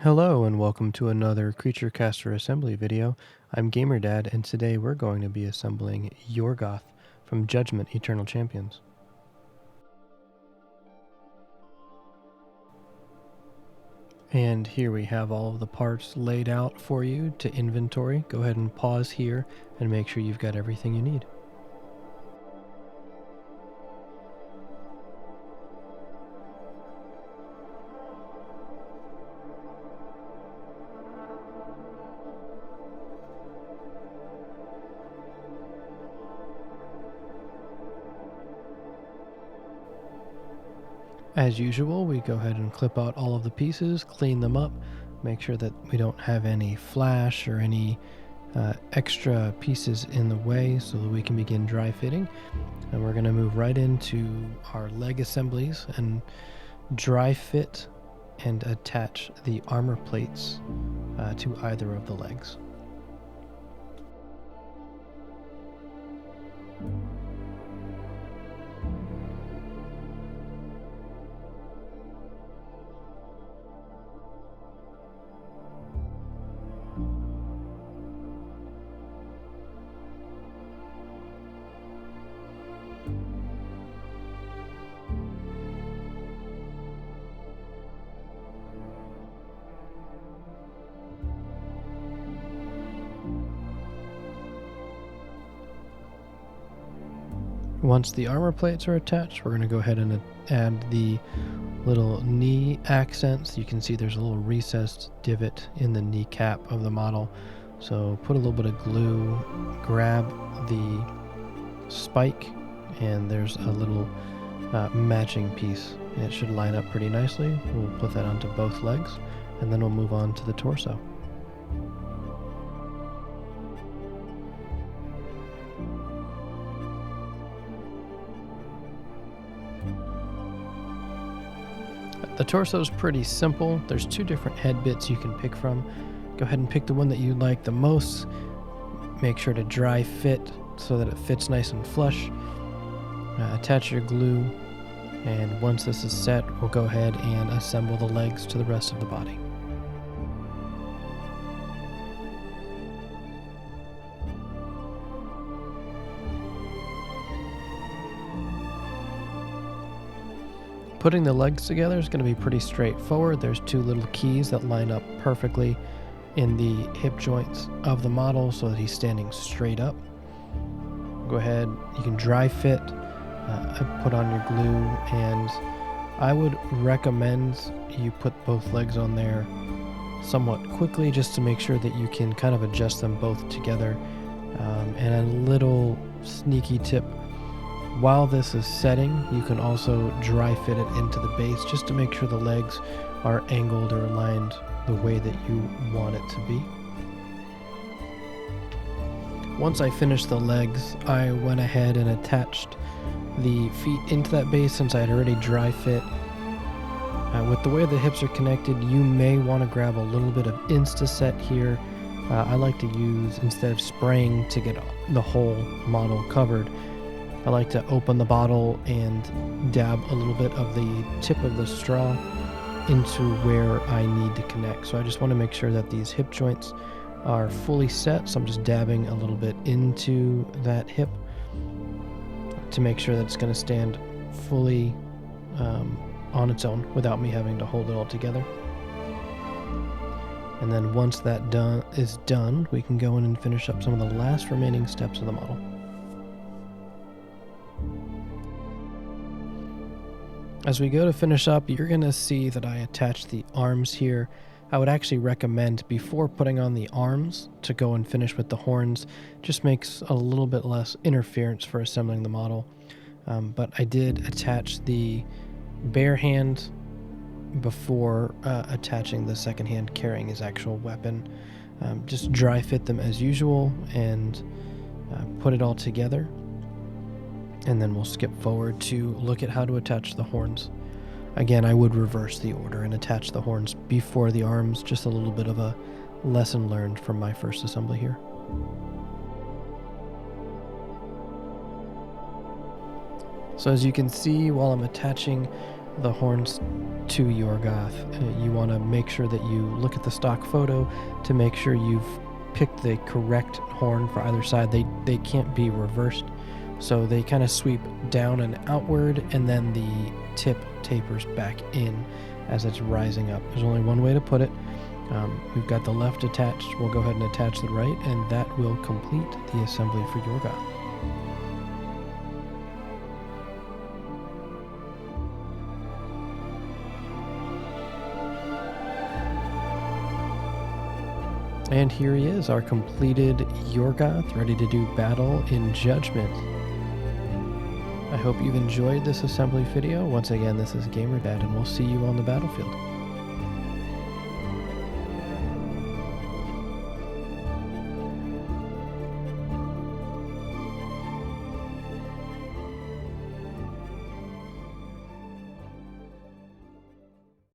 Hello and welcome to another creaturecaster assembly video. I'm GamerDad and today we're going to be assembling Yorgawth from Judgement Eternal Champions. And here we have all of the parts laid out for you to inventory. Go ahead and pause here and make sure you've got everything you need. As usual, we go ahead and clip out all of the pieces, clean them up, make sure that we don't have any flash or any extra pieces in the way so that we can begin dry fitting. And we're going to move right into our leg assemblies and dry fit and attach the armor plates to either of the legs. Once the armor plates are attached, we're going to go ahead and add the little knee accents. You can see there's a little recessed divot in the kneecap of the model. So put a little bit of glue, grab the spike, and there's a little matching piece. And it should line up pretty nicely. We'll put that onto both legs, and then we'll move on to the torso. The torso is pretty simple. There's two different head bits you can pick from. Go ahead and pick the one that you like the most. Make sure to dry fit so that it fits nice and flush. Attach your glue, and once this is set, we'll go ahead and assemble the legs to the rest of the body. Putting the legs together is going to be pretty straightforward. There's two little keys that line up perfectly in the hip joints of the model so that he's standing straight up. Go ahead, you can dry fit, put on your glue, and I would recommend you put both legs on there somewhat quickly just to make sure that you can kind of adjust them both together. And a little sneaky tip: while this is setting, you can also dry fit it into the base just to make sure the legs are angled or aligned the way that you want it to be. Once I finished the legs, I went ahead and attached the feet into that base since I had already dry fit. With the way the hips are connected, you may want to grab a little bit of Insta-Set here. I like to use, instead of spraying to get the whole model covered, I like to open the bottle and dab a little bit of the tip of the straw into where I need to connect. So I just want to make sure that these hip joints are fully set. So I'm just dabbing a little bit into that hip to make sure that it's going to stand fully on its own without me having to hold it all together. And then once that is done, we can go in and finish up some of the last remaining steps of the model. As we go to finish up, you're going to see that I attached the arms here. I would actually recommend, before putting on the arms, to go and finish with the horns. Just makes a little bit less interference for assembling the model. But I did attach the bare hand before attaching the second hand carrying his actual weapon. Just dry fit them as usual and put it all together. And then we'll skip forward to look at how to attach the horns. Again, I would reverse the order and attach the horns before the arms, just a little bit of a lesson learned from my first assembly here. So as you can see, while I'm attaching the horns to Yorgawth. You want to make sure that you look at the stock photo to make sure you've picked the correct horn for either side. They can't be reversed, so they kind of sweep down and outward, and then the tip tapers back in as it's rising up. There's only one way to put it. We've got the left attached. We'll go ahead and attach the right, and that will complete the assembly for Yorgawth. And here he is, our completed Yorgawth, ready to do battle in Judgement. I hope you've enjoyed this assembly video. Once again, this is GamerDad, and we'll see you on the battlefield.